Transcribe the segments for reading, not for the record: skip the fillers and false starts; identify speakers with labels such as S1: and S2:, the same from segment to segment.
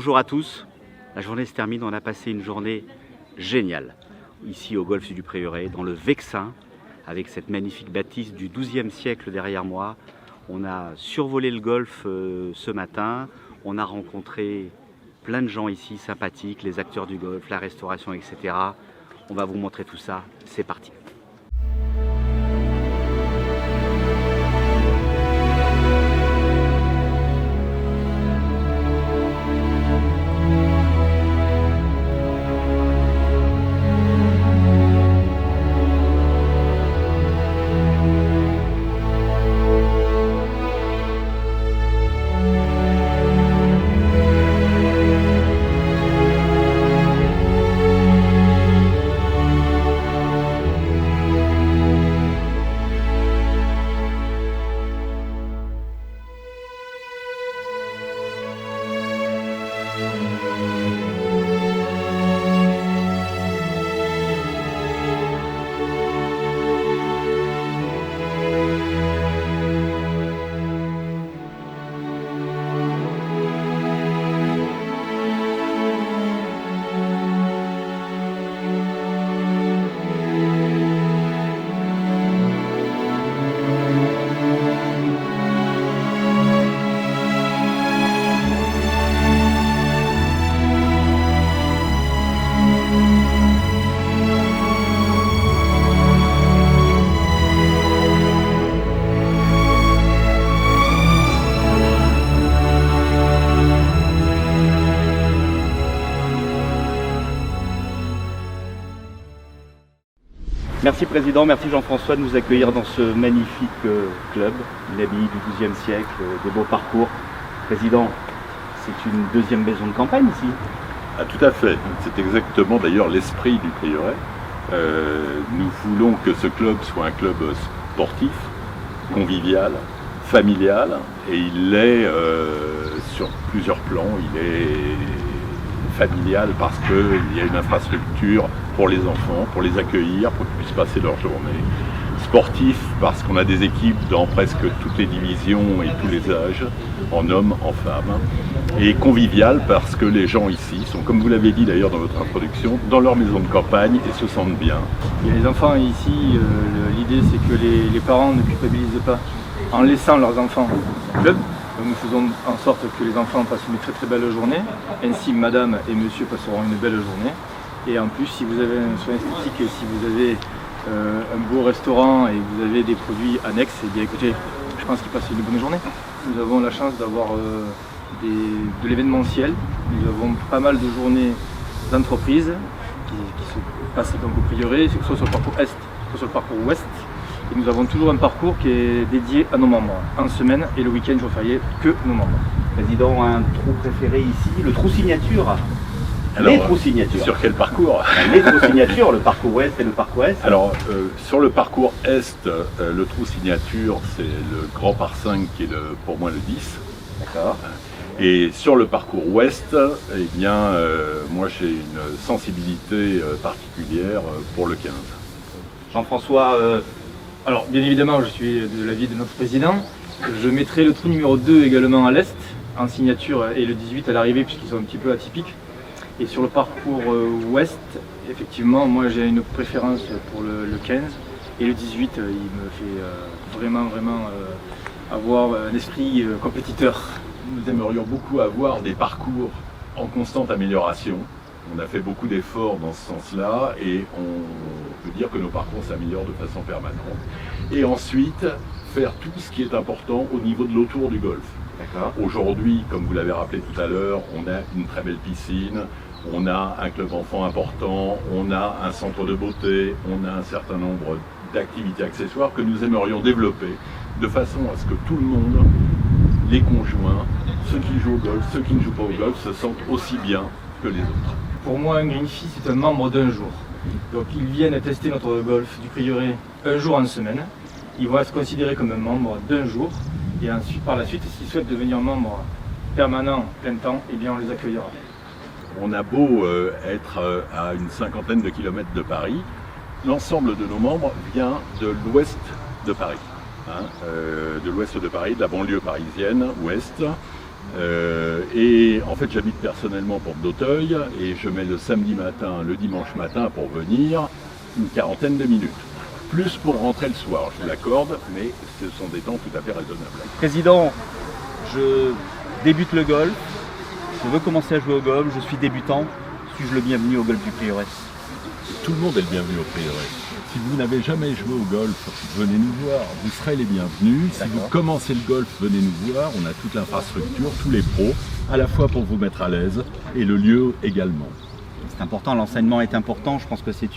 S1: Bonjour à tous. La journée se termine, on a passé une journée géniale ici au golfe du Prieuré, dans le Vexin, avec cette magnifique bâtisse du XIIe siècle derrière moi. On a survolé le golfe ce matin, on a rencontré plein de gens ici sympathiques, les acteurs du golfe, la restauration, etc. On va vous montrer tout ça, c'est parti. Merci Président, merci Jean-François de nous accueillir dans ce magnifique club, une abbaye du XIIe siècle, des beaux parcours. Président, c'est une deuxième maison de campagne ici?
S2: Ah, tout à fait, c'est exactement d'ailleurs l'esprit du prieuré. Nous voulons que ce club soit un club sportif, convivial, familial, et il l'est sur plusieurs plans. Il est familial parce qu'il y a une infrastructure pour les enfants, pour les accueillir, pour qu'ils puissent passer leur journée. Sportif parce qu'on a des équipes dans presque toutes les divisions et tous les âges, en hommes, en femmes. Et convivial parce que les gens ici sont, comme vous l'avez dit d'ailleurs dans votre introduction, dans leur maison de campagne et se sentent bien.
S3: Et les enfants ici, l'idée c'est que les parents ne culpabilisent pas en laissant leurs enfants au club. Nous faisons en sorte que les enfants passent une très très belle journée, ainsi que madame et monsieur passeront une belle journée. Et en plus, si vous avez un soin esthétique, si vous avez un beau restaurant et que vous avez des produits annexes, eh bien écoutez, je pense qu'ils passent une bonne journée. Nous avons la chance d'avoir de l'événementiel, nous avons pas mal de journées d'entreprise qui se passent donc au prieuré, soit sur le parcours Est, soit sur le parcours Ouest. Et nous avons toujours un parcours qui est dédié à nos membres, en semaine et le week-end jour férié, que nos membres.
S1: Président, un trou préféré ici, le trou signature.
S2: Alors,
S1: les trous signatures.
S2: Sur quel parcours?
S1: Les trous signatures, le parcours Ouest et le parcours Est.
S2: Alors, sur le parcours Est, le trou signature, c'est le grand par 5 qui est pour moi le 10.
S1: D'accord.
S2: Et sur le parcours Ouest, eh bien, moi j'ai une sensibilité particulière pour le 15.
S1: Jean-François,
S3: Alors, bien évidemment, je suis de l'avis de notre président. Je mettrai le trou numéro 2 également à l'Est, en signature, et le 18 à l'arrivée, puisqu'ils sont un petit peu atypiques. Et sur le parcours Ouest, effectivement, moi j'ai une préférence pour le 15. Et le 18, il me fait vraiment avoir un esprit compétiteur.
S2: Nous aimerions beaucoup avoir des parcours en constante amélioration. On a fait beaucoup d'efforts dans ce sens-là et on peut dire que nos parcours s'améliorent de façon permanente. Et ensuite, faire tout ce qui est important au niveau de l'autour du golfe. Aujourd'hui, comme vous l'avez rappelé tout à l'heure, on a une très belle piscine, on a un club enfant important, on a un centre de beauté, on a un certain nombre d'activités accessoires que nous aimerions développer de façon à ce que tout le monde, les conjoints, ceux qui jouent au golf, ceux qui ne jouent pas au golf, se sentent aussi bien que les autres.
S3: Pour moi, un green fee, c'est un membre d'un jour. Donc ils viennent tester notre golf du prieuré un jour en semaine. Ils vont être considérés comme un membre d'un jour. Et ensuite, par la suite, s'ils souhaitent devenir membre permanent, plein temps, eh bien on les accueillera.
S2: On a beau être à une cinquantaine de kilomètres de Paris, l'ensemble de nos membres vient de l'ouest de Paris. De l'ouest de Paris, de la banlieue parisienne, ouest, Et en fait, j'habite personnellement Porte d'Auteuil et je mets le samedi matin, le dimanche matin pour venir une quarantaine de minutes. Plus pour rentrer le soir, je vous l'accorde, mais ce sont des temps tout à fait raisonnables.
S1: Président, je débute le golf, je veux commencer à jouer au golf, je suis débutant, suis-je le bienvenu au golf du Prieuré?
S2: Tout le monde est le bienvenu au Prieuré. Si vous n'avez jamais joué au golf, venez nous voir, vous serez les bienvenus. Si vous commencez le golf, venez nous voir, on a toute l'infrastructure, tous les pros, à la fois pour vous mettre à l'aise et le lieu également.
S1: C'est important, l'enseignement est important, je pense que c'est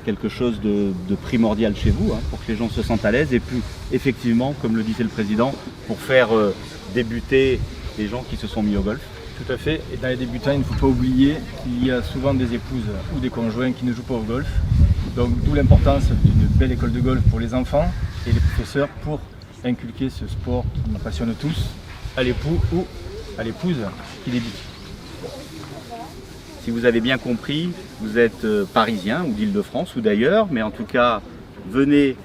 S1: quelque chose de primordial chez vous, hein, pour que les gens se sentent à l'aise et puis effectivement, comme le disait le président, pour faire débuter les gens qui se sont mis au golf.
S3: Tout à fait, et dans les débutants, il ne faut pas oublier qu'il y a souvent des épouses ou des conjoints qui ne jouent pas au golf. Donc d'où l'importance d'une belle école de golf pour les enfants et les professeurs pour inculquer ce sport qui nous passionne tous à l'époux ou à l'épouse qui débute.
S1: Si vous avez bien compris, vous êtes parisien ou d'Île-de-France ou d'ailleurs, mais en tout cas, venez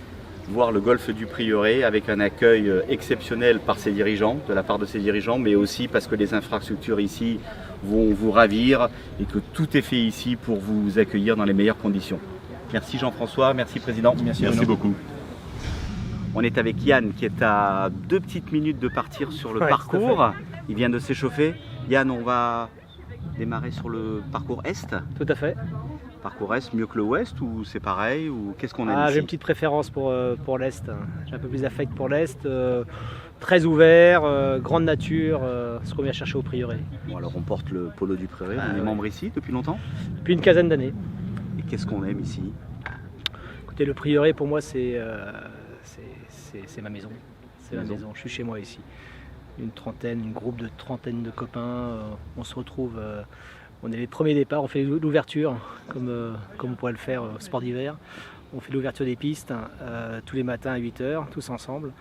S1: voir le golf du Prieuré avec un accueil exceptionnel par ses dirigeants, de la part de ses dirigeants, mais aussi parce que les infrastructures ici vont vous ravir et que tout est fait ici pour vous accueillir dans les meilleures conditions. Merci Jean-François, merci Président.
S2: Merci beaucoup.
S1: On est avec Yann qui est à 2 petites minutes de partir sur le parcours. Il vient de s'échauffer. Yann, on va démarrer sur le parcours Est.
S4: Tout à fait.
S1: Parcours Est mieux que le Ouest ou c'est pareil ou qu'est-ce qu'on aime ici?
S4: J'ai une petite préférence pour l'Est. J'ai un peu plus d'affect pour l'Est. Très ouvert, grande nature, ce qu'on vient chercher au Prieuré.
S1: Bon, alors on porte le polo du Prieuré, on est membre ici depuis longtemps?
S4: Depuis une quinzaine d'années.
S1: Et qu'est-ce qu'on aime ici?
S4: Écoutez, le Prieuré pour moi c'est ma maison. C'est ma maison, je suis chez moi ici. Un groupe de trentaine de copains, on se retrouve, on est les premiers départs, on fait l'ouverture comme on pourrait le faire au sport d'hiver. On fait l'ouverture des pistes tous les matins à 8h, tous ensemble,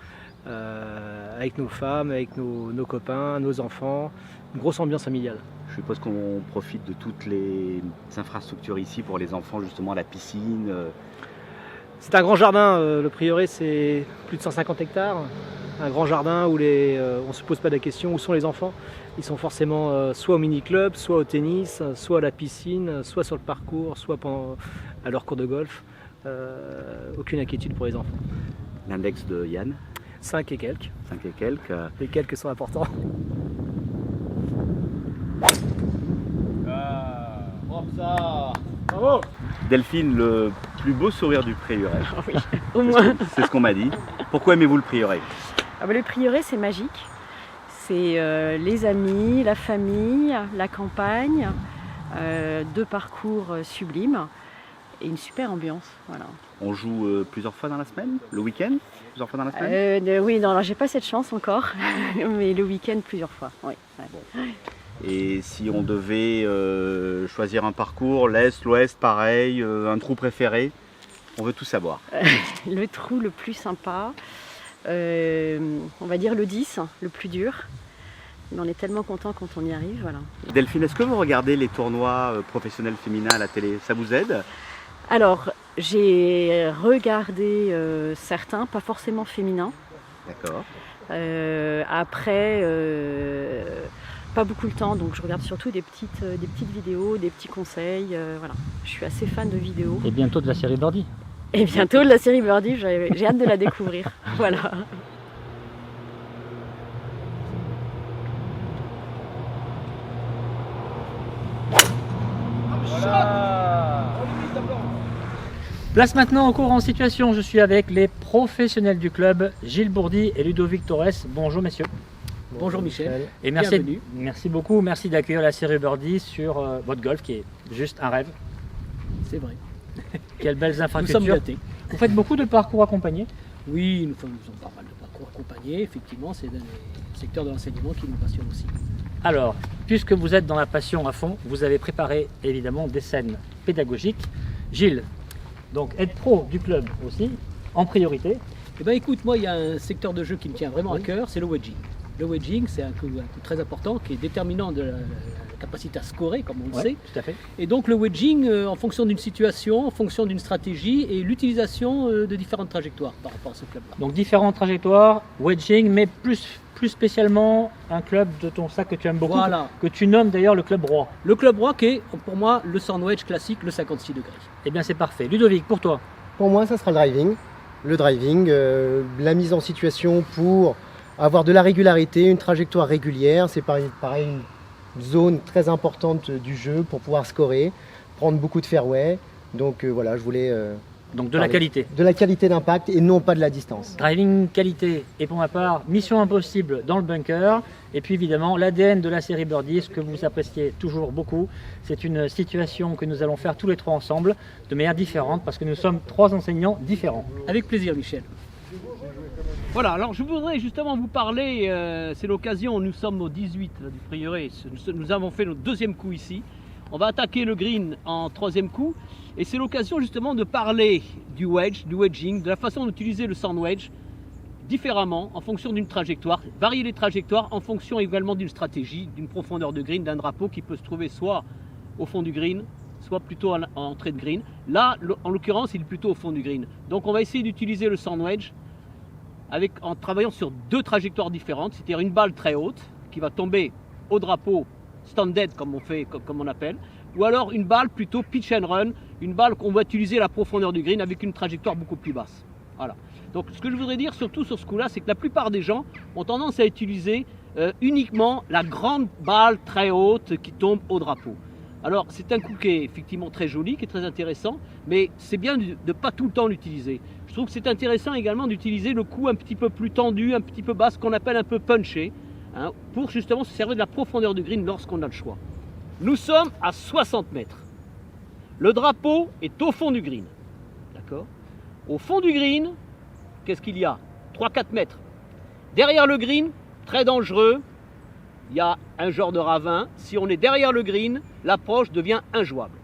S4: avec nos femmes, avec nos copains, nos enfants, une grosse ambiance familiale.
S1: Je suppose qu'on profite de toutes les infrastructures ici pour les enfants, justement la piscine.
S4: C'est un grand jardin, le Prieuré c'est plus de 150 hectares. Un grand jardin où on ne se pose pas la question où sont les enfants. Ils sont forcément soit au mini-club, soit au tennis, soit à la piscine, soit sur le parcours, soit à leur cours de golf. Aucune inquiétude pour les enfants.
S1: L'index de Yann?
S4: 5 et quelques.
S1: 5 et quelques.
S4: Les quelques sont importants.
S1: Bravo. Delphine, le plus beau sourire du Prieuré.
S5: Oui, au moins.
S1: C'est ce qu'on m'a dit. Pourquoi aimez-vous le Prieuré?
S5: Le Prieuré, c'est magique. C'est les amis, la famille, la campagne, 2 parcours sublimes et une super ambiance. Voilà.
S1: On joue plusieurs fois dans la semaine? Le week-end? Plusieurs fois dans la semaine?
S5: Oui, non, alors j'ai pas cette chance encore, mais le week-end plusieurs fois. Oui, ouais.
S1: Bon. Et si on devait choisir un parcours, l'Est, l'Ouest, pareil, un trou préféré, on veut tout savoir.
S5: Le trou le plus sympa, on va dire le 10, le plus dur. Mais on est tellement content quand on y arrive. Voilà.
S1: Delphine, est-ce que vous regardez les tournois professionnels féminins à la télé? Ça vous aide?
S5: Alors, j'ai regardé certains, pas forcément féminins.
S1: D'accord.
S5: Après, pas beaucoup le temps, donc je regarde surtout des petites vidéos, des petits conseils. Voilà. Je suis assez fan de vidéos.
S6: Et bientôt de la série Birdie.
S5: Et bientôt de la série Birdie, j'ai hâte de la découvrir. Voilà.
S6: Place maintenant au cours en situation. Je suis avec les professionnels du club, Gilles Bourdi et Ludovic Torres. Bonjour messieurs.
S4: Bonjour Michel.
S6: Et merci beaucoup, merci d'accueillir la série Birdie sur votre golf qui est juste un rêve.
S4: C'est vrai.
S6: Quelles belles
S4: Nous
S6: infrastructures.
S4: sommes gâtés.
S6: Vous faites beaucoup de parcours accompagnés?
S4: Oui, nous faisons pas mal de parcours accompagnés. Effectivement, c'est dans le secteur de l'enseignement qui nous passionne aussi.
S6: Alors, puisque vous êtes dans la passion à fond, vous avez préparé évidemment des scènes pédagogiques. Gilles, donc aide pro du club aussi, en priorité.
S4: Eh bien écoute, moi il y a un secteur de jeu qui me tient vraiment à cœur, c'est le wedgie. Le wedging, c'est un coup très important qui est déterminant de la capacité à scorer, comme on le sait.
S6: Tout à fait.
S4: Et donc le wedging, en fonction d'une situation, en fonction d'une stratégie et l'utilisation de différentes trajectoires par rapport à ce club-là.
S6: Donc différentes trajectoires, wedging, mais plus spécialement un club de ton sac que tu aimes beaucoup,
S4: Voilà.
S6: que tu nommes d'ailleurs le club roi.
S4: Le club roi qui est pour moi le sandwich classique, le 56 degrés.
S6: Eh bien c'est parfait. Ludovic, pour toi?
S7: Pour moi, ça sera le driving. Le driving, la mise en situation pour avoir de la régularité, une trajectoire régulière. C'est pareil, une zone très importante du jeu pour pouvoir scorer, prendre beaucoup de fairway. Donc voilà, je voulais
S6: Donc de la qualité.
S7: de la qualité d'impact et non pas de la distance.
S6: Driving qualité, et pour ma part, mission impossible dans le bunker. Et puis évidemment, l'ADN de la série Birdie, ce que vous appréciez toujours beaucoup, c'est une situation que nous allons faire tous les trois ensemble, de manière différente, parce que nous sommes trois enseignants différents.
S4: Avec plaisir, Michel. Voilà, alors je voudrais justement vous parler, c'est l'occasion, nous sommes au 18 là, du prieuré, nous avons fait notre deuxième coup ici. On va attaquer le green en troisième coup, et c'est l'occasion justement de parler du wedge, du wedging, de la façon d'utiliser le sand wedge différemment en fonction d'une trajectoire, varier les trajectoires en fonction également d'une stratégie, d'une profondeur de green, d'un drapeau qui peut se trouver soit au fond du green, soit plutôt à l'entrée de green. Là, en l'occurrence, il est plutôt au fond du green. Donc on va essayer d'utiliser le sand wedge en travaillant sur deux trajectoires différentes, c'est-à-dire une balle très haute qui va tomber au drapeau stand-dead comme on appelle, ou alors une balle plutôt pitch and run, une balle qu'on va utiliser à la profondeur du green avec une trajectoire beaucoup plus basse. Voilà. Donc ce que je voudrais dire surtout sur ce coup-là, c'est que la plupart des gens ont tendance à utiliser uniquement la grande balle très haute qui tombe au drapeau. Alors c'est un coup qui est effectivement très joli, qui est très intéressant, mais c'est bien de ne pas tout le temps l'utiliser. Je trouve que c'est intéressant également d'utiliser le coup un petit peu plus tendu, un petit peu bas, ce qu'on appelle un peu punché, hein, pour justement se servir de la profondeur du green lorsqu'on a le choix. Nous sommes à 60 mètres. Le drapeau est au fond du green. D'accord ? Au fond du green, qu'est-ce qu'il y a ? 3-4 mètres. Derrière le green, très dangereux, il y a un genre de ravin. Si on est derrière le green, l'approche devient injouable.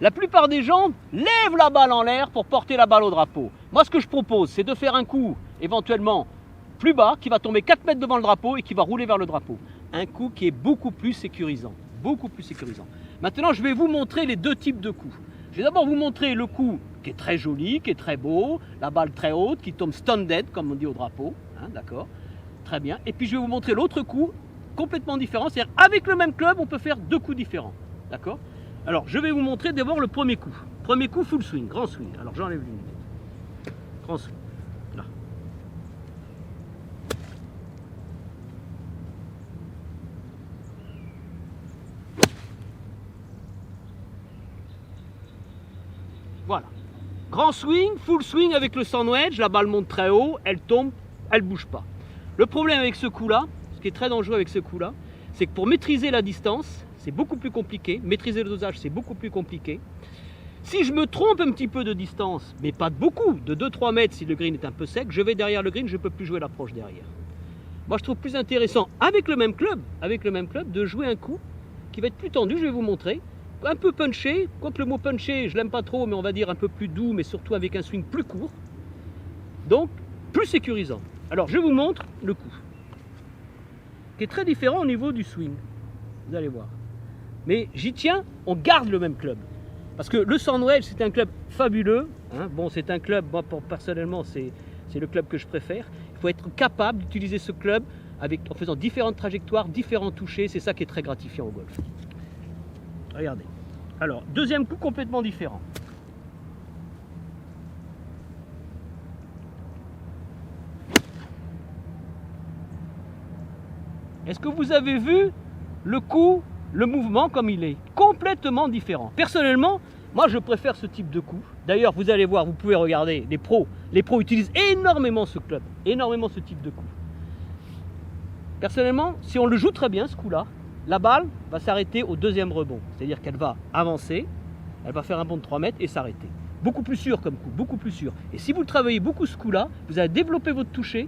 S4: La plupart des gens lèvent la balle en l'air pour porter la balle au drapeau. Moi, ce que je propose, c'est de faire un coup éventuellement plus bas, qui va tomber 4 mètres devant le drapeau et qui va rouler vers le drapeau. Un coup qui est beaucoup plus sécurisant. Beaucoup plus sécurisant. Maintenant, je vais vous montrer les deux types de coups. Je vais d'abord vous montrer le coup qui est très joli, qui est très beau, la balle très haute, qui tombe stand-dead, comme on dit au drapeau. Hein, d'accord ? Très bien. Et puis, je vais vous montrer l'autre coup, complètement différent. C'est-à-dire, avec le même club, on peut faire deux coups différents. D'accord ? Alors, je vais vous montrer d'abord le premier coup. Premier coup, full swing, grand swing. Alors, j'enlève l'unité. Grand swing. Là. Voilà. Grand swing, full swing avec le sand wedge. La balle monte très haut, elle tombe, elle ne bouge pas. Le problème avec ce coup-là, ce qui est très dangereux avec ce coup-là, c'est que pour maîtriser la distance, c'est beaucoup plus compliqué. Maîtriser le dosage, c'est beaucoup plus compliqué. Si je me trompe un petit peu de distance, mais pas de beaucoup, de 2-3 mètres si le green est un peu sec, je vais derrière le green, je ne peux plus jouer l'approche derrière. Moi, je trouve plus intéressant, avec le même club, de jouer un coup qui va être plus tendu, je vais vous montrer. Un peu punché, quoique le mot punché, je l'aime pas trop, mais on va dire un peu plus doux, mais surtout avec un swing plus court. Donc, plus sécurisant. Alors, je vous montre le coup, qui est très différent au niveau du swing. Vous allez voir. Mais j'y tiens, on garde le même club. Parce que le sand wedge, c'est un club fabuleux. Hein. Bon, c'est un club, moi personnellement, c'est le club que je préfère. Il faut être capable d'utiliser ce club en faisant différentes trajectoires, différents touchés. C'est ça qui est très gratifiant au golf. Regardez. Alors, deuxième coup complètement différent. Est-ce que vous avez vu le coup, le mouvement comme il est? Complètement différent. Personnellement, moi je préfère ce type de coup. D'ailleurs, vous allez voir, vous pouvez regarder, les pros utilisent énormément ce club, énormément ce type de coup. Personnellement, si on le joue très bien ce coup-là, la balle va s'arrêter au deuxième rebond. C'est-à-dire qu'elle va avancer, elle va faire un bond de 3 mètres et s'arrêter. Beaucoup plus sûr comme coup, beaucoup plus sûr. Et si vous travaillez beaucoup ce coup-là, vous allez développer votre toucher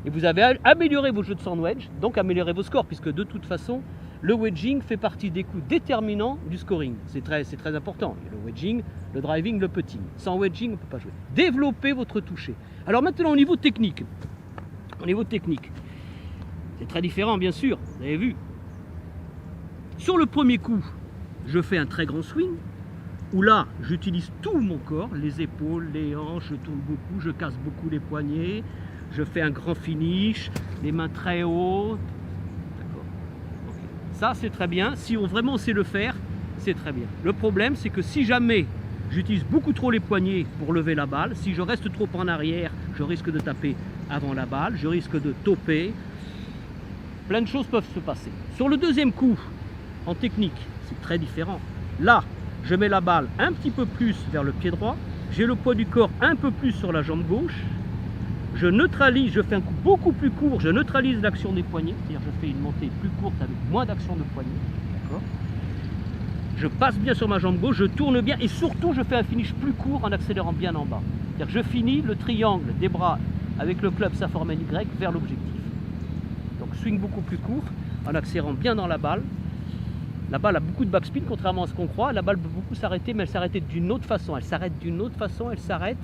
S4: et vous avez amélioré vos jeux de sand wedge, donc améliorer vos scores, puisque de toute façon, le wedging fait partie des coups déterminants du scoring. C'est très important. Le wedging, le driving, le putting. Sans wedging, on ne peut pas jouer. Développez votre toucher. Alors maintenant, au niveau technique.
S8: C'est très différent, bien sûr, vous avez vu. Sur le premier coup, je fais un très grand swing, où là, j'utilise tout mon corps, les épaules, les hanches, je tourne beaucoup, je casse beaucoup les poignets, je fais un grand finish, les mains très hautes. D'accord. Okay. Ça, c'est très bien. Si on vraiment sait le faire, c'est très bien. Le problème, c'est que si jamais j'utilise beaucoup trop les poignets pour lever la balle, si je reste trop en arrière, je risque de taper avant la balle, je risque de toper. Plein de choses peuvent se passer. Sur le deuxième coup, en technique, c'est très différent. Là, je mets la balle un petit peu plus vers le pied droit, j'ai le poids du corps un peu plus sur la jambe gauche, je neutralise, je fais un coup beaucoup plus court, je neutralise l'action des poignets, c'est-à-dire je fais une montée plus courte avec moins d'action de poignet, d'accord. Je passe bien sur ma jambe gauche, je tourne bien et surtout je fais un finish plus court en accélérant bien en bas. C'est-à-dire que je finis le triangle des bras avec le club sa forme Y vers l'objectif. Donc swing beaucoup plus court en accélérant bien dans la balle. La balle a beaucoup de backspin, contrairement à ce qu'on croit. La balle peut beaucoup s'arrêter, mais elle s'arrête d'une autre façon. Elle s'arrête d'une autre façon, elle s'arrête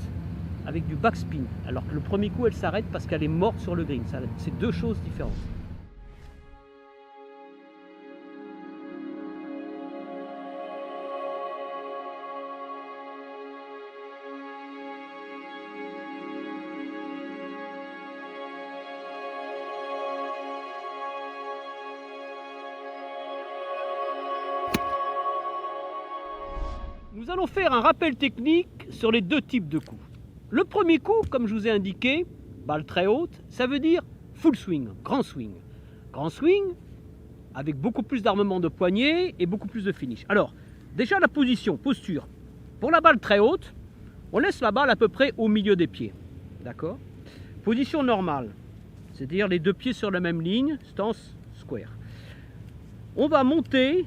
S8: avec du backspin. Alors que le premier coup, elle s'arrête parce qu'elle est morte sur le green. C'est deux choses différentes. Nous allons faire un rappel technique sur les deux types de coups. Le premier coup, comme je vous ai indiqué, balle très haute, ça veut dire full swing, grand swing. Grand swing avec beaucoup plus d'armement de poignet et beaucoup plus de finish. Alors, déjà la position, posture. Pour la balle très haute, on laisse la balle à peu près au milieu des pieds. D'accord? Position normale, c'est-à-dire les deux pieds sur la même ligne, stance square. On va monter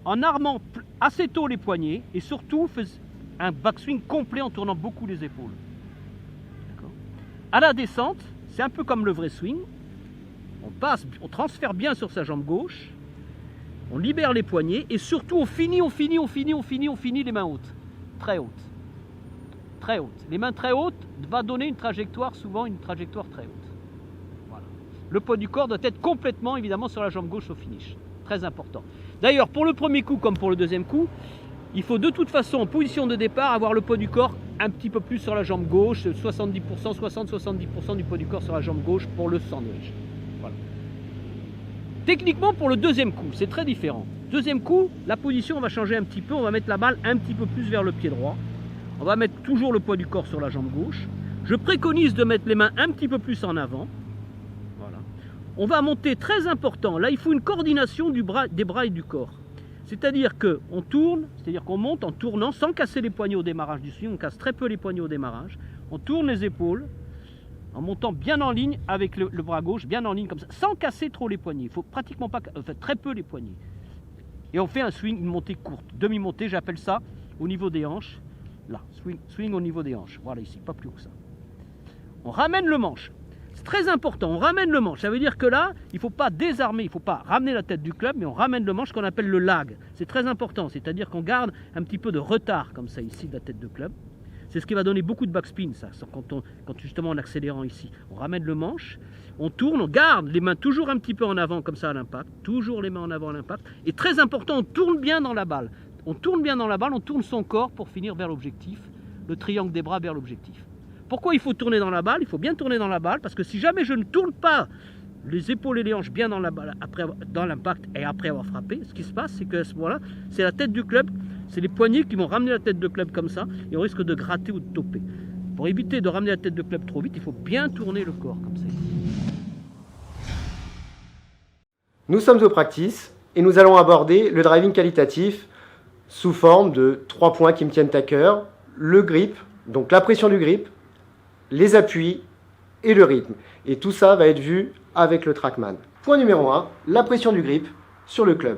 S8: en armant assez tôt les poignets et surtout un backswing complet en tournant beaucoup les épaules. À la descente, c'est un peu comme le vrai swing. On transfère bien sur sa jambe gauche, on libère les poignets et surtout on finit les mains hautes, très hautes. Très hautes. Les mains très hautes va donner une trajectoire, souvent une trajectoire très haute. Voilà. Le poids du corps doit être complètement évidemment sur la jambe gauche au finish. Très important. D'ailleurs, pour le premier coup comme pour le deuxième coup, il faut de toute façon en position de départ avoir le poids du corps un petit peu plus sur la jambe gauche, 70%, 60-70% du poids du corps sur la jambe gauche pour le sandwich. Voilà. Techniquement pour le deuxième coup, c'est très différent. Deuxième coup, la position va changer un petit peu, on va mettre la balle un petit peu plus vers le pied droit. On va mettre toujours le poids du corps sur la jambe gauche. Je préconise de mettre les mains un petit peu plus en avant. Voilà. On va monter, très important, là il faut une coordination des bras et du corps. C'est-à-dire qu'on tourne, c'est-à-dire qu'on monte en tournant sans casser les poignets au démarrage du swing, on casse très peu les poignets au démarrage, on tourne les épaules en montant bien en ligne avec le bras gauche, bien en ligne comme ça, sans casser trop les poignets, il faut pratiquement pas, enfin très peu les poignets. Et on fait un swing, une montée courte, demi-montée, j'appelle ça au niveau des hanches, là, swing au niveau des hanches, voilà ici, pas plus haut que ça. On ramène le manche. C'est très important, on ramène le manche. Ça veut dire que là, il ne faut pas désarmer, il ne faut pas ramener la tête du club, mais on ramène le manche qu'on appelle le lag. C'est très important, c'est-à-dire qu'on garde un petit peu de retard comme ça ici de la tête de club. C'est ce qui va donner beaucoup de backspin, ça, quand justement en accélérant ici. On ramène le manche, on tourne, on garde les mains toujours un petit peu en avant comme ça à l'impact, toujours les mains en avant à l'impact. Et très important, on tourne bien dans la balle. On tourne bien dans la balle, on tourne son corps pour finir vers l'objectif, le triangle des bras vers l'objectif. Pourquoi il faut tourner dans la balle? Il faut bien tourner dans la balle parce que si jamais je ne tourne pas les épaules et les hanches bien dans la balle, dans l'impact et après avoir frappé, ce qui se passe, c'est qu'à ce moment-là, c'est la tête du club, c'est les poignets qui vont ramener la tête de club comme ça et on risque de gratter ou de toper. Pour éviter de ramener la tête de club trop vite, il faut bien tourner le corps comme ça.
S7: Nous sommes au practice et nous allons aborder le driving qualitatif sous forme de 3 points qui me tiennent à cœur. Le grip, donc la pression du grip, les appuis et le rythme. Et tout ça va être vu avec le TrackMan. Point numéro 1, la pression du grip sur le club.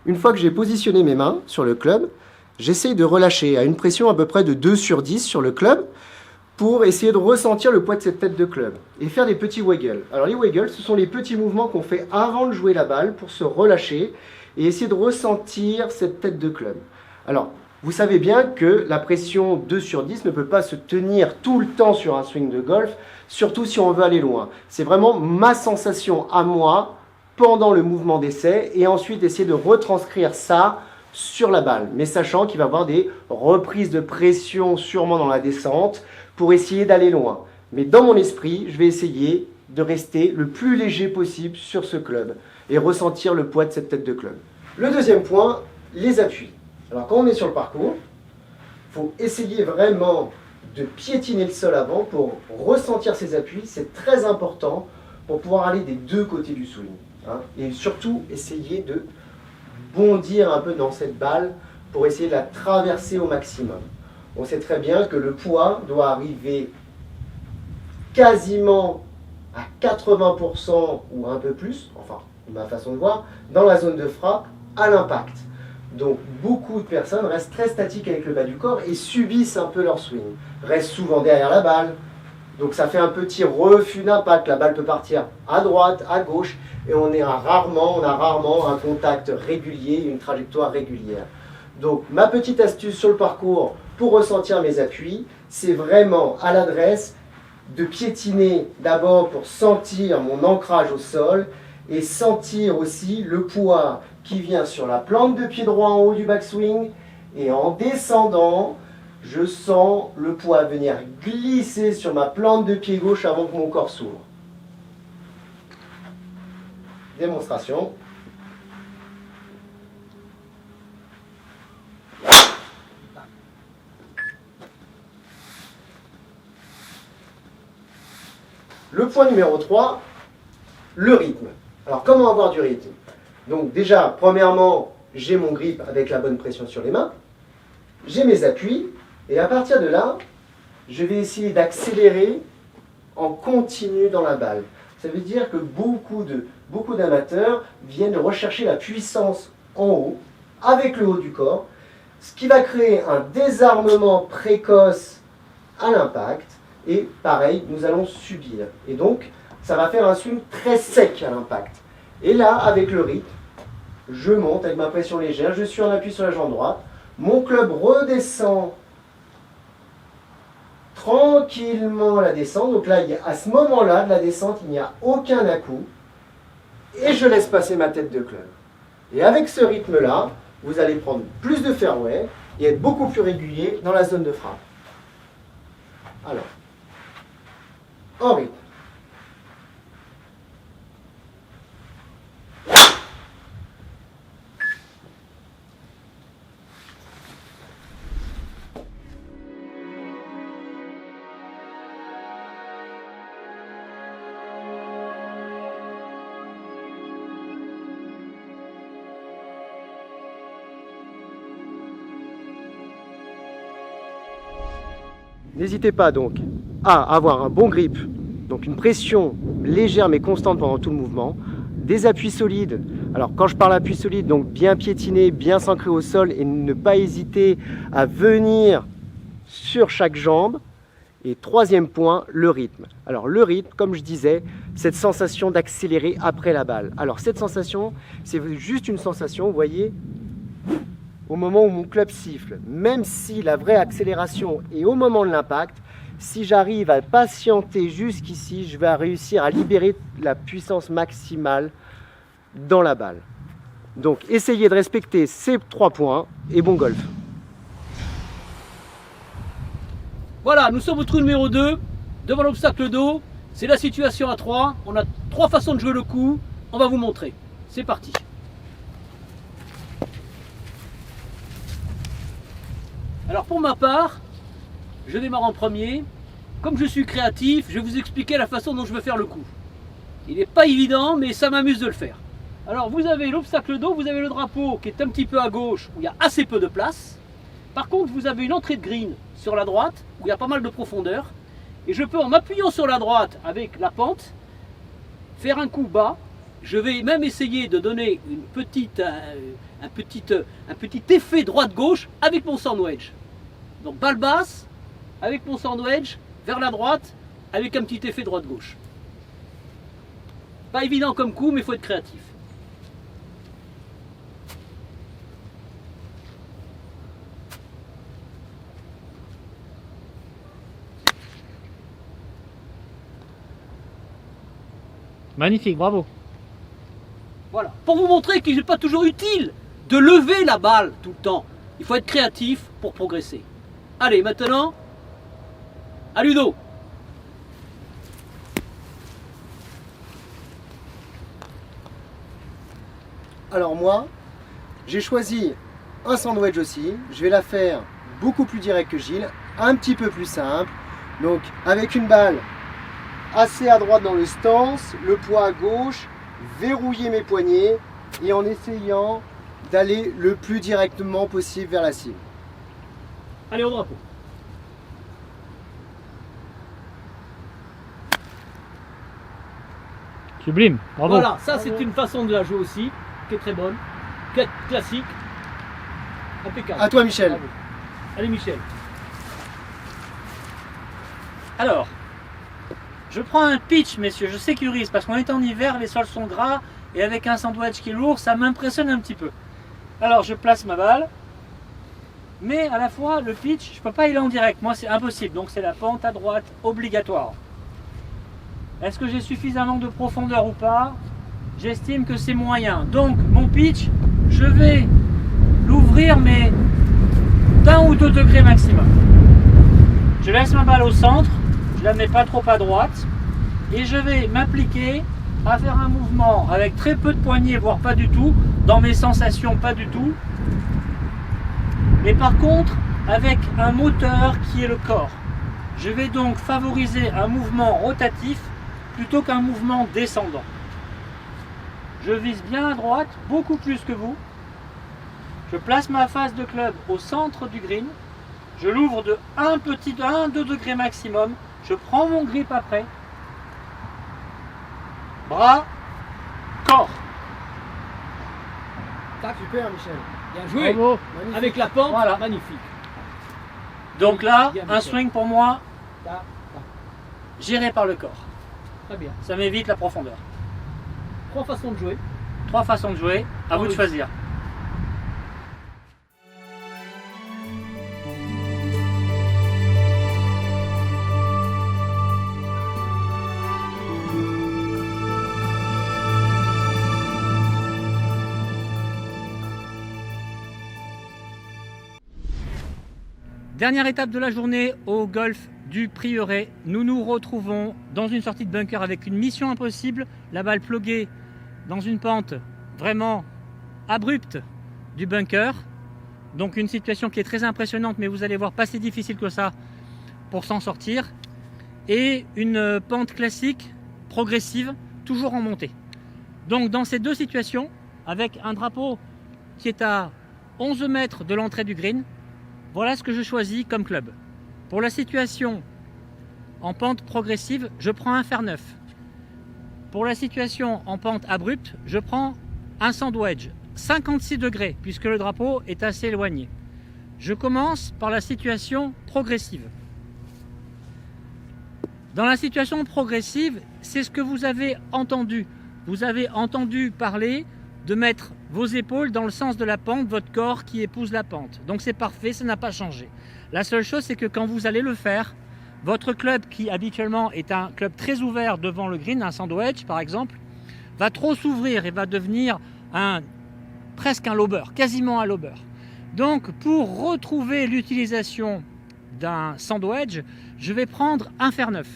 S7: Une fois que j'ai positionné mes mains sur le club, j'essaye de relâcher à une pression à peu près de 2 sur 10 sur le club pour essayer de ressentir le poids de cette tête de club et faire des petits waggles. Alors les waggles, ce sont les petits mouvements qu'on fait avant de jouer la balle pour se relâcher et essayer de ressentir cette tête de club. Alors, Vous savez bien que la pression 2 sur 10 ne peut pas se tenir tout le temps sur un swing de golf, surtout si on veut aller loin. C'est vraiment ma sensation à moi pendant le mouvement d'essai et ensuite essayer de retranscrire ça sur la balle, mais sachant qu'il va y avoir des reprises de pression sûrement dans la descente pour essayer d'aller loin. Mais dans mon esprit, je vais essayer de rester le plus léger possible sur ce club et ressentir le poids de cette tête de club. Le deuxième point, les appuis. Alors quand on est sur le parcours, il faut essayer vraiment de piétiner le sol avant pour ressentir ses appuis. C'est très important pour pouvoir aller des deux côtés du swing. Et surtout, essayer de bondir un peu dans cette balle pour essayer de la traverser au maximum. On sait très bien que le poids doit arriver quasiment à 80% ou un peu plus, enfin, ma façon de voir, dans la zone de frappe à l'impact. Donc beaucoup de personnes restent très statiques avec le bas du corps et subissent un peu leur swing. Restent souvent derrière la balle, donc ça fait un petit refus d'impact. La balle peut partir à droite, à gauche, et on a rarement un contact régulier, une trajectoire régulière. Donc ma petite astuce sur le parcours pour ressentir mes appuis, c'est vraiment à l'adresse de piétiner d'abord pour sentir mon ancrage au sol et sentir aussi le poids qui vient sur la plante de pied droit en haut du backswing, et en descendant, je sens le poids venir glisser sur ma plante de pied gauche avant que mon corps s'ouvre. Démonstration. Le point numéro 3, le rythme. Alors comment avoir du rythme? Donc déjà, premièrement, j'ai mon grip avec la bonne pression sur les mains, j'ai mes appuis, et à partir de là, je vais essayer d'accélérer en continu dans la balle. Ça veut dire que beaucoup d'amateurs viennent rechercher la puissance en haut, avec le haut du corps, ce qui va créer un désarmement précoce à l'impact, et pareil, nous allons subir. Et donc, ça va faire un swing très sec à l'impact. Et là, avec le rythme, je monte avec ma pression légère, je suis en appui sur la jambe droite, mon club redescend tranquillement la descente. Donc là, à ce moment-là de la descente, il n'y a aucun à-coup. Et je laisse passer ma tête de club. Et avec ce rythme-là, vous allez prendre plus de fairway et être beaucoup plus régulier dans la zone de frappe. Alors, en rythme. N'hésitez pas donc à avoir un bon grip, donc une pression légère mais constante pendant tout le mouvement, des appuis solides. Alors quand je parle appui solide, donc bien piétiner, bien s'ancrer au sol et ne pas hésiter à venir sur chaque jambe. Et troisième point, le rythme. Alors le rythme, comme je disais, cette sensation d'accélérer après la balle. Alors cette sensation, c'est juste une sensation, vous voyez, au moment où mon club siffle, même si la vraie accélération est au moment de l'impact, si j'arrive à patienter jusqu'ici, je vais réussir à libérer la puissance maximale dans la balle. Donc essayez de respecter ces 3 points et bon golf.
S8: Voilà, nous sommes au trou numéro 2, devant l'obstacle d'eau. C'est la situation à 3. On a 3 façons de jouer le coup. On va vous montrer. C'est parti. Alors pour ma part, je démarre en premier. Comme je suis créatif, je vais vous expliquer la façon dont je veux faire le coup. Il n'est pas évident, mais ça m'amuse de le faire. Alors vous avez l'obstacle d'eau, vous avez le drapeau qui est un petit peu à gauche, où il y a assez peu de place. Par contre, vous avez une entrée de green sur la droite, où il y a pas mal de profondeur. Et je peux, en m'appuyant sur la droite avec la pente, faire un coup bas. Je vais même essayer de donner un petit effet droite-gauche avec mon sandwich. Donc balle basse, avec mon sandwich, vers la droite, avec un petit effet droite-gauche. Pas évident comme coup, mais il faut être créatif.
S6: Magnifique, bravo.
S8: Voilà. Pour vous montrer qu'il n'est pas toujours utile de lever la balle tout le temps. Il faut être créatif pour progresser. Allez, maintenant, à Ludo.
S7: Alors moi, j'ai choisi un sandwich aussi. Je vais la faire beaucoup plus direct que Gilles, un petit peu plus simple. Donc avec une balle assez à droite dans le stance, le poids à gauche, verrouiller mes poignets et en essayant d'aller le plus directement possible vers la cible.
S8: Allez, au drapeau.
S6: Sublime, bravo.
S8: Voilà, ça c'est une façon de la jouer aussi, qui est très bonne, classique, impeccable.
S7: À toi Michel.
S8: Bravo. Allez Michel.
S6: Alors, je prends un pitch, messieurs, je sécurise, parce qu'on est en hiver, les sols sont gras, et avec un sandwich qui est lourd, ça m'impressionne un petit peu. Alors, je place ma balle, mais à la fois, le pitch, je ne peux pas y aller en direct, moi c'est impossible, donc c'est la pente à droite obligatoire. Est-ce que j'ai suffisamment de profondeur ou pas? J'estime que c'est moyen. Donc, mon pitch, je vais l'ouvrir, mais d'1 ou 2 degrés maximum. Je laisse ma balle au centre, je la mets pas trop à droite, et je vais m'appliquer à faire un mouvement avec très peu de poignées, voire pas du tout, dans mes sensations pas du tout, mais par contre avec un moteur qui est le corps. Je vais donc favoriser un mouvement rotatif plutôt qu'un mouvement descendant. Je vise bien à droite, beaucoup plus que vous. Je place ma face de club au centre du green. Je l'ouvre de 1-2 degrés maximum. Je prends mon grip après. Bras, corps.
S8: Tac,
S7: Super Michel.
S8: bien joué.
S6: Bravo.
S7: Magnifique.
S8: Avec la pente,
S6: Voilà.
S8: magnifique.
S6: Donc là,
S8: Bien,
S6: un
S8: Michel.
S6: swing pour moi,
S8: Tac, tac.
S6: géré par le corps.
S8: Très bien.
S6: Ça m'évite la profondeur.
S8: 3 façons de jouer.
S6: 3 façons de jouer, à vous de choisir. Dernière étape de la journée au golf du Prieuré. Nous nous retrouvons dans une sortie de bunker avec une mission impossible. La balle pluguée dans une pente vraiment abrupte du bunker. Donc une situation qui est très impressionnante, mais vous allez voir pas si difficile que ça pour s'en sortir. Et une pente classique, progressive, toujours en montée. Donc dans ces deux situations, avec un drapeau qui est à 11 mètres de l'entrée du green, voilà ce que je choisis comme club. Pour la situation en pente progressive, je prends un fer 9. Pour la situation en pente abrupte, je prends un sand wedge, 56 degrés, puisque le drapeau est assez éloigné. Je commence par la situation progressive. Dans la situation progressive, c'est ce que vous avez entendu. Vous avez entendu parler de mettre vos épaules dans le sens de la pente, votre corps qui épouse la pente. Donc c'est parfait, ça n'a pas changé. La seule chose, c'est que quand vous allez le faire, votre club, qui habituellement est un club très ouvert devant le green, un sand wedge par exemple, va trop s'ouvrir et va devenir presque un lobber, quasiment un lobber. Donc pour retrouver l'utilisation d'un sand wedge, je vais prendre un fer 9.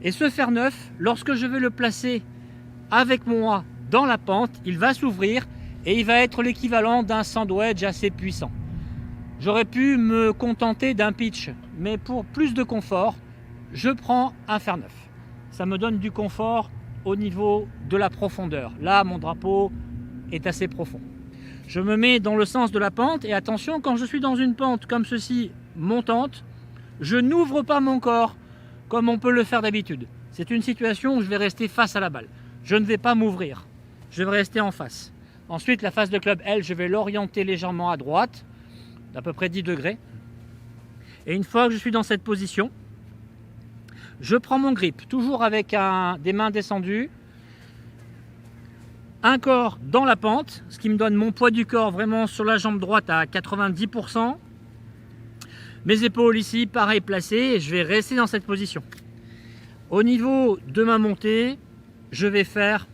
S6: Et ce fer 9, lorsque je vais le placer avec moi dans la pente, il va s'ouvrir et il va être l'équivalent d'un sand wedge assez puissant. J'aurais pu me contenter d'un pitch, mais pour plus de confort, je prends un fer 9. Ça me donne du confort au niveau de la profondeur. Là, mon drapeau est assez profond. Je me mets dans le sens de la pente et attention, quand je suis dans une pente comme ceci, montante, je n'ouvre pas mon corps comme on peut le faire d'habitude. C'est une situation où je vais rester face à la balle. Je ne vais pas m'ouvrir. Je vais rester en face. Ensuite, la face de club, elle, je vais l'orienter légèrement à droite, d'à peu près 10 degrés. Et une fois que je suis dans cette position, je prends mon grip, toujours avec des mains descendues, un corps dans la pente, ce qui me donne mon poids du corps vraiment sur la jambe droite à 90%. Mes épaules ici, pareil, placées, et je vais rester dans cette position. Au niveau de ma montée, je vais faire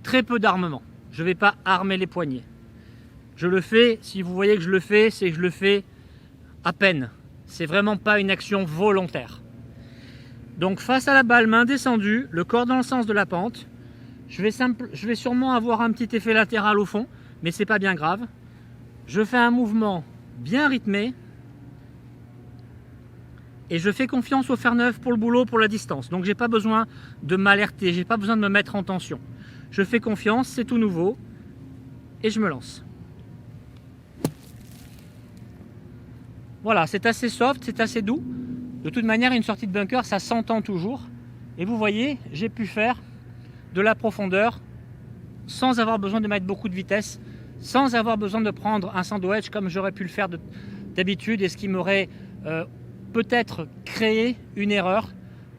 S6: très peu d'armement. Je ne vais pas armer les poignets. Je le fais, si vous voyez que je le fais, c'est que je le fais à peine. C'est vraiment pas une action volontaire. Donc face à la balle, main descendue, le corps dans le sens de la pente, je vais sûrement avoir un petit effet latéral au fond, mais c'est pas bien grave. Je fais un mouvement bien rythmé et je fais confiance au fer neuf pour le boulot, pour la distance. Donc j'ai pas besoin de m'alerter, j'ai pas besoin de me mettre en tension. Je fais confiance, c'est tout nouveau et je me lance. Voilà, c'est assez soft, c'est assez doux. De toute manière, une sortie de bunker, ça s'entend toujours. Et vous voyez, j'ai pu faire de la profondeur sans avoir besoin de mettre beaucoup de vitesse, sans avoir besoin de prendre un sandwich comme j'aurais pu le faire d'habitude et ce qui m'aurait peut-être créé une erreur.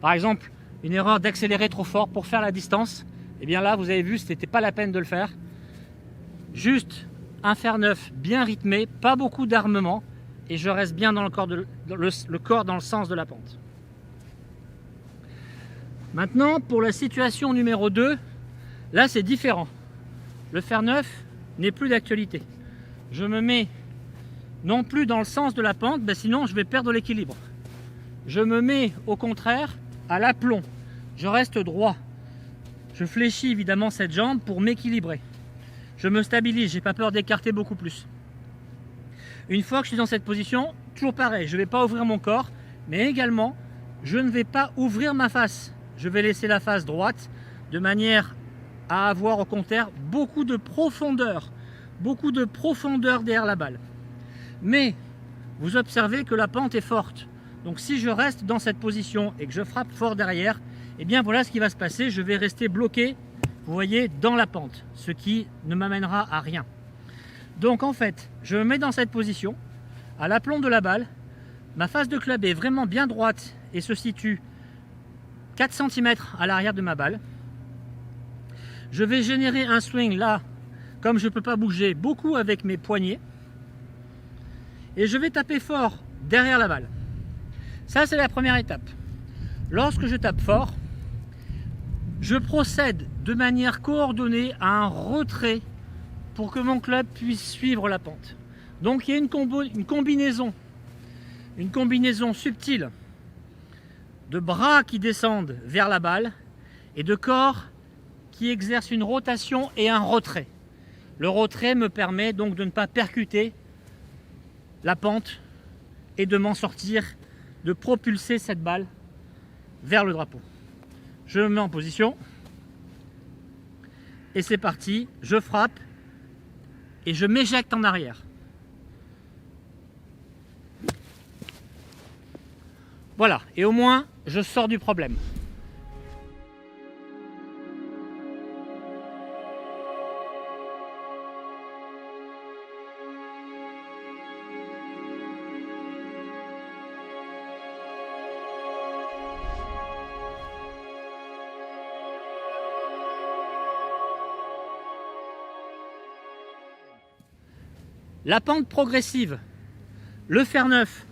S6: Par exemple, une erreur d'accélérer trop fort pour faire la distance. Et bien là, vous avez vu, ce n'était pas la peine de le faire. Juste un fer neuf bien rythmé, pas beaucoup d'armement. Et je reste bien dans le corps dans le sens de la pente. Maintenant, pour la situation numéro 2, là c'est différent. Le fer neuf n'est plus d'actualité. Je me mets non plus dans le sens de la pente, sinon je vais perdre l'équilibre. Je me mets au contraire à l'aplomb. Je reste droit. Je fléchis évidemment cette jambe pour m'équilibrer. Je me stabilise, j'ai pas peur d'écarter beaucoup plus. Une fois que je suis dans cette position, toujours pareil, je ne vais pas ouvrir mon corps, mais également, je ne vais pas ouvrir ma face. Je vais laisser la face droite de manière à avoir au contraire beaucoup de profondeur derrière la balle. Mais vous observez que la pente est forte. Donc si je reste dans cette position et que je frappe fort derrière, eh bien voilà ce qui va se passer, je vais rester bloqué, vous voyez, dans la pente, ce qui ne m'amènera à rien. Donc en fait, je me mets dans cette position, à l'aplomb de la balle, ma face de club est vraiment bien droite et se situe 4 cm à l'arrière de ma balle. Je vais générer un swing là, comme je ne peux pas bouger, beaucoup avec mes poignets. Et je vais taper fort derrière la balle. Ça, c'est la première étape. Lorsque je tape fort, je procède de manière coordonnée à un retrait pour que mon club puisse suivre la pente. Donc il y a une combinaison subtile de bras qui descendent vers la balle et de corps qui exercent une rotation et un retrait. Le retrait me permet donc de ne pas percuter la pente et de m'en sortir, de propulser cette balle vers le drapeau. Je me mets en position et c'est parti, je frappe et je m'éjecte en arrière. Voilà, et au moins, je sors du problème. La pente progressive, le fer neuf,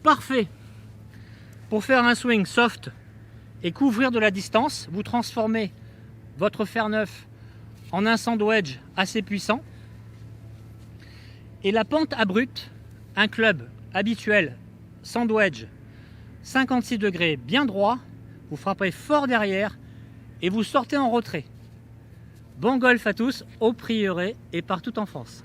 S6: parfait pour faire un swing soft et couvrir de la distance. Vous transformez votre fer neuf en un sandwich assez puissant. Et la pente abrupte, un club habituel, sandwich, 56 degrés bien droit, vous frappez fort derrière et vous sortez en retrait. Bon golf à tous, au Prieuré et partout en France.